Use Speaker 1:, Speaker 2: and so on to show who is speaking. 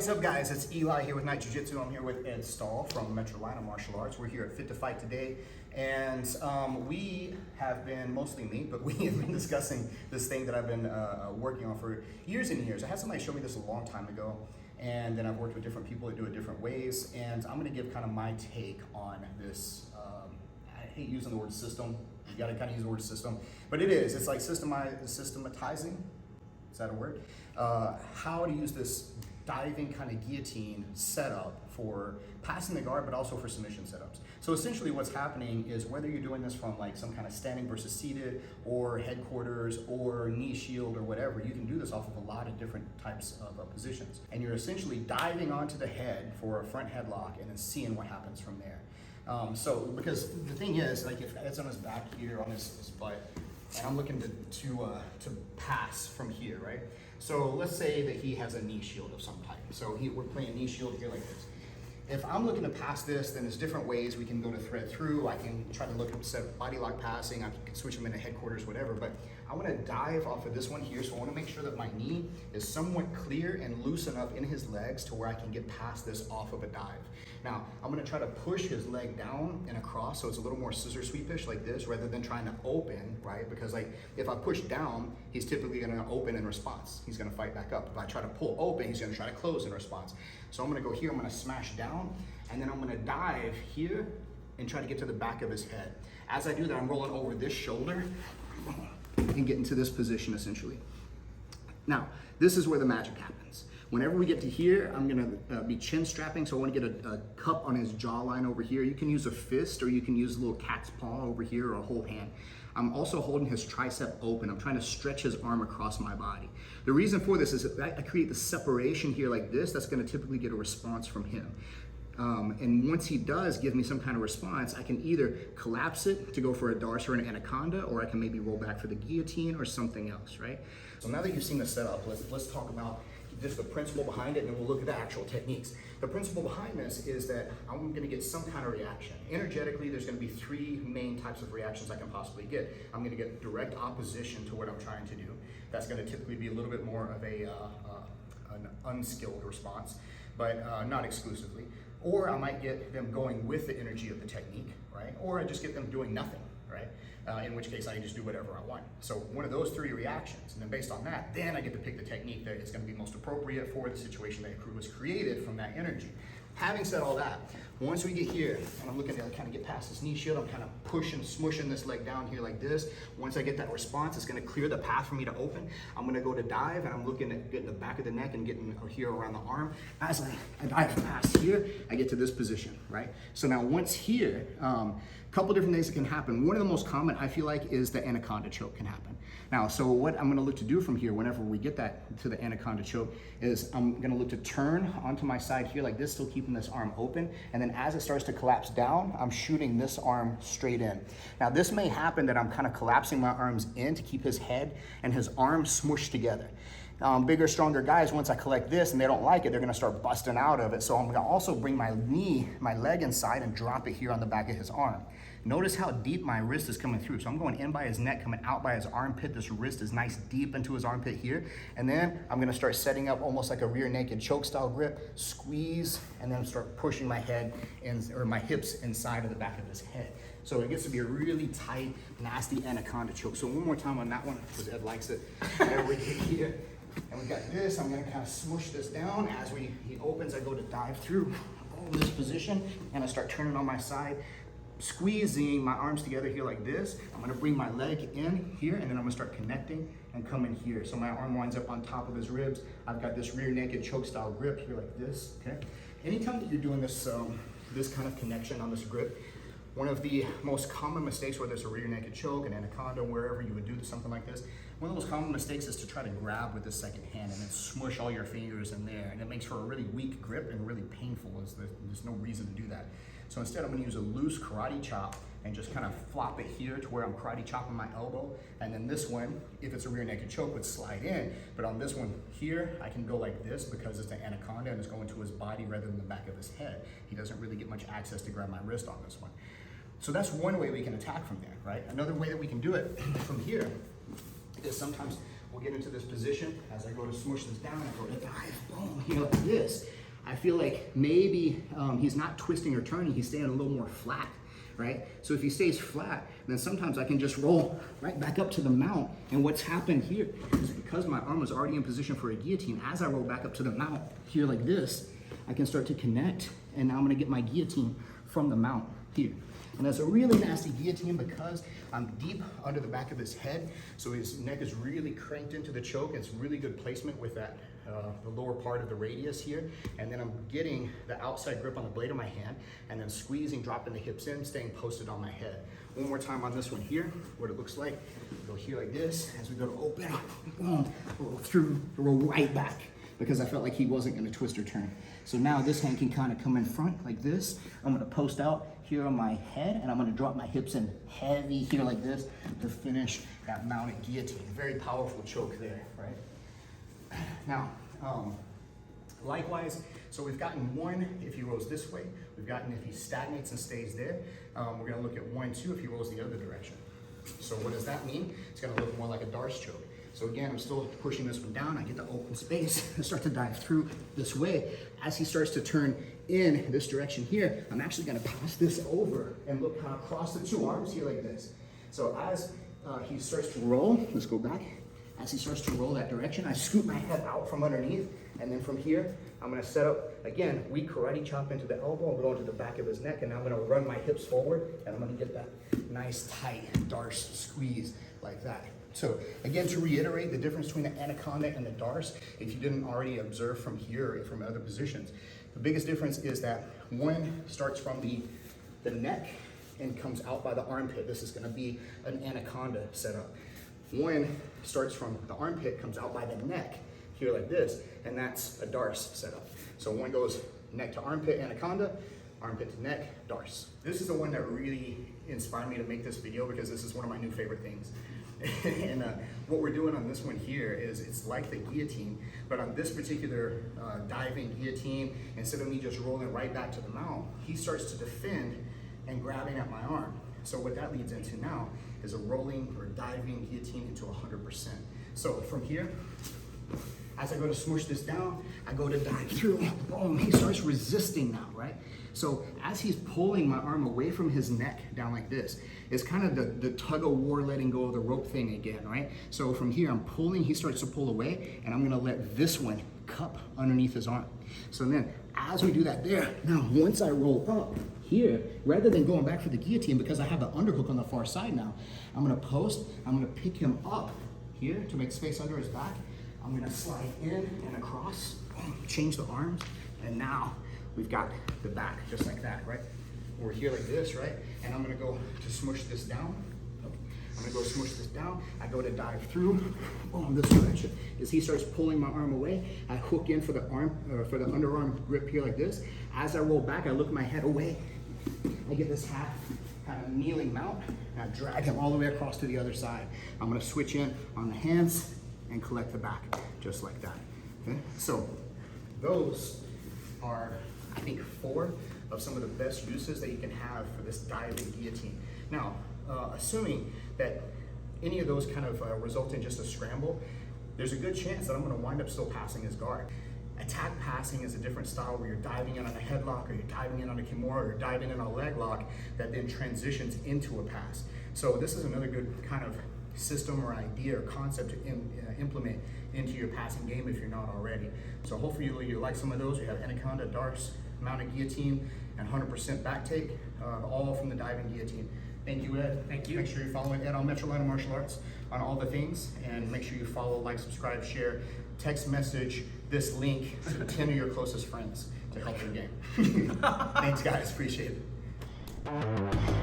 Speaker 1: What's up, guys? It's Eli here with Night Jiu-Jitsu. I'm here with Ed Stahl from Metrolina Martial Arts. We're here at Fit to Fight today, and we have been, mostly me, but we have been discussing this thing that I've been working on for years and years. I had somebody show me this a long time ago, and then I've worked with different people that do it different ways, and I'm going to give kind of my take on this. I hate using the word system. You got to kind of use the word system, but it is. It's like systematizing. Is that a word? How to use this diving kind of guillotine setup for passing the guard, but also for submission setups. So essentially what's happening is whether you're doing this from like some kind of standing versus seated or headquarters or knee shield or whatever, you can do this off of a lot of different types of positions. And you're essentially diving onto the head for a front headlock and then seeing what happens from there. So because the thing is, like if Ed's on his back here on his butt, and I'm looking to pass from here, right? So let's say that he has a knee shield of some type. So we're playing knee shield here like this. If I'm looking to pass this, then there's different ways we can go to thread through. I can try to look at set body lock passing. I can switch them into headquarters, whatever. But I want to dive off of this one here. So I want to make sure that my knee is somewhat clear and loose enough in his legs to where I can get past this off of a dive. Now, I'm going to try to push his leg down and across so it's a little more scissor sweepish like this rather than trying to open, right? Because like if I push down, he's typically going to open in response. He's going to fight back up. If I try to pull open, he's going to try to close in response. So I'm going to go here, I'm going to smash down, and then I'm going to dive here and try to get to the back of his head. As I do that, I'm rolling over this shoulder and get into this position essentially. Now, this is where the magic happens. Whenever we get to here, I'm gonna be chin strapping, so I wanna get a cup on his jawline over here. You can use a fist or you can use a little cat's paw over here or a whole hand. I'm also holding his tricep open. I'm trying to stretch his arm across my body. The reason for this is that I create the separation here like this, that's gonna typically get a response from him. And once he does give me some kind of response, I can either collapse it to go for a Darce or an Anaconda, or I can maybe roll back for the guillotine or something else, right? So now that you've seen the setup, let's talk about just the principle behind it, and then we'll look at the actual techniques. The principle behind this is that I'm gonna get some kind of reaction. Energetically, there's gonna be three main types of reactions I can possibly get. I'm gonna get direct opposition to what I'm trying to do. That's gonna typically be a little bit more of an unskilled response, but not exclusively. Or I might get them going with the energy of the technique, right? Or I just get them doing nothing, right? In which case I can just do whatever I want. So one of those three reactions, and then based on that, then I get to pick the technique that is going to be most appropriate for the situation that was created from that energy. Having said all that, once we get here, and I'm looking to kind of get past this knee shield, I'm kind of pushing, smushing this leg down here like this. Once I get that response, it's going to clear the path for me to open. I'm going to go to dive, and I'm looking at getting the back of the neck and getting here around the arm. As I dive past here, I get to this position, right? So now once here, couple different things that can happen. One of the most common, I feel like, is the Anaconda choke can happen. Now, so what I'm gonna look to do from here, whenever we get that to the Anaconda choke, is I'm gonna look to turn onto my side here like this, still keeping this arm open. And then as it starts to collapse down, I'm shooting this arm straight in. Now, this may happen that I'm kind of collapsing my arms in to keep his head and his arms smushed together. Bigger, stronger guys, once I collect this and they don't like it, they're gonna start busting out of it. So I'm gonna also bring my leg inside and drop it here on the back of his arm. Notice how deep my wrist is coming through. So I'm going in by his neck, coming out by his armpit. This wrist is nice deep into his armpit here. And then I'm gonna start setting up almost like a rear naked choke style grip, squeeze, and then start pushing my head or my hips inside of the back of his head. So it gets to be a really tight, nasty Anaconda choke. So one more time on that one, because Ed likes it. There we get here. And we got this, I'm gonna kind of smush this down. As he opens, I go to dive through all this position, and I start turning on my side, squeezing my arms together here like this. I'm gonna bring my leg in here, and then I'm gonna start connecting and come in here. So my arm winds up on top of his ribs. I've got this rear naked choke style grip here like this, okay? Anytime that you're doing this, this kind of connection on this grip, one of the most common mistakes, whether it's a rear naked choke, an Anaconda, wherever you would do something like this, one of the most common mistakes is to try to grab with the second hand and then smush all your fingers in there. And it makes for a really weak grip and really painful. There's no reason to do that. So instead, I'm gonna use a loose karate chop and just kind of flop it here to where I'm karate chopping my elbow. And then this one, if it's a rear naked choke, would slide in. But on this one here, I can go like this because it's an Anaconda and it's going to his body rather than the back of his head. He doesn't really get much access to grab my wrist on this one. So that's one way we can attack from there, right? Another way that we can do it from here is sometimes we'll get into this position. As I go to smush this down, I go to dive, boom, here like this. I feel like maybe he's not twisting or turning, he's staying a little more flat, right? So if he stays flat, then sometimes I can just roll right back up to the mount. And what's happened here is because my arm was already in position for a guillotine, as I roll back up to the mount here like this, I can start to connect, and now I'm gonna get my guillotine from the mount here. And that's a really nasty guillotine because I'm deep under the back of his head, so his neck is really cranked into the choke. It's really good placement with that, the lower part of the radius here. And then I'm getting the outside grip on the blade of my hand and then squeezing, dropping the hips in, staying posted on my head. One more time on this one here, what it looks like. Go here like this, as we go to open, boom, roll through, roll right back, because I felt like he wasn't gonna twist or turn. So now this hand can kind of come in front like this. I'm gonna post out here on my head, and I'm gonna drop my hips in heavy here like this to finish that mounted guillotine. Very powerful choke there, right? Now, likewise, so we've gotten 1 if he rolls this way. We've gotten if he stagnates and stays there. We're gonna look at 1, 2 if he rolls the other direction. So what does that mean? It's gonna look more like a Darce choke. So again, I'm still pushing this one down. I get the open space and start to dive through this way. As he starts to turn in this direction here, I'm actually gonna pass this over and look kind of across the 2 arms here like this. So as he starts to roll, let's go back. As he starts to roll that direction, I scoop my head out from underneath, and then from here, I'm gonna set up, again, we karate chop into the elbow, I'm going to the back of his neck, and now I'm gonna run my hips forward, and I'm gonna get that nice tight Darce squeeze like that. So again, to reiterate the difference between the Anaconda and the Darce, if you didn't already observe from here or from other positions, the biggest difference is that one starts from the neck and comes out by the armpit. This is gonna be an Anaconda setup. One starts from the armpit, comes out by the neck, here like this, and that's a Darce setup. So one goes neck to armpit, Anaconda, armpit to neck, Darce. This is the one that really inspired me to make this video because this is one of my new favorite things. And what we're doing on this one here is it's like the guillotine, but on this particular diving guillotine, instead of me just rolling right back to the mount, he starts to defend and grabbing at my arm. So what that leads into now is a rolling or diving guillotine into 100%. So from here, as I go to smoosh this down, I go to dive through, boom, he starts resisting now, right? So as he's pulling my arm away from his neck down like this, it's kind of the tug of war, letting go of the rope thing again, right? So from here, I'm pulling, he starts to pull away, and I'm gonna let this one cup underneath his arm. So then, as we do that there, now once I roll up here, rather than going back for the guillotine, because I have the underhook on the far side now, I'm gonna post, I'm gonna pick him up here to make space under his back. I'm gonna slide in and across, change the arms, and now we've got the back just like that, right? We're here like this, right? And I'm gonna go to smush this down. I'm gonna go smush this down. I go to dive through, boom, this direction. As he starts pulling my arm away, I hook in for the arm, for the underarm grip here like this. As I roll back, I look my head away. I get this half kind of kneeling mount, and I drag him all the way across to the other side. I'm gonna switch in on the hands and collect the back, just like that, okay? So those are, I think, 4 of some of the best uses that you can have for this diving guillotine. Now, assuming that any of those kind of result in just a scramble, there's a good chance that I'm gonna wind up still passing his guard. Attack passing is a different style where you're diving in on a headlock, or you're diving in on a kimura, or you're diving in on a leg lock that then transitions into a pass. So this is another good kind of system or idea or concept to implement into your passing game if you're not already. So hopefully you like some of those. We have Anaconda, Darce, mounted guillotine, and 100% back take, all from the diving guillotine. Thank you, Ed.
Speaker 2: Thank you.
Speaker 1: Make sure you're following Ed on Metrolina Martial Arts on all the things, and make sure you follow, like, subscribe, share, text message this link to 10 of your closest friends to help your game. Thanks, guys. Appreciate it.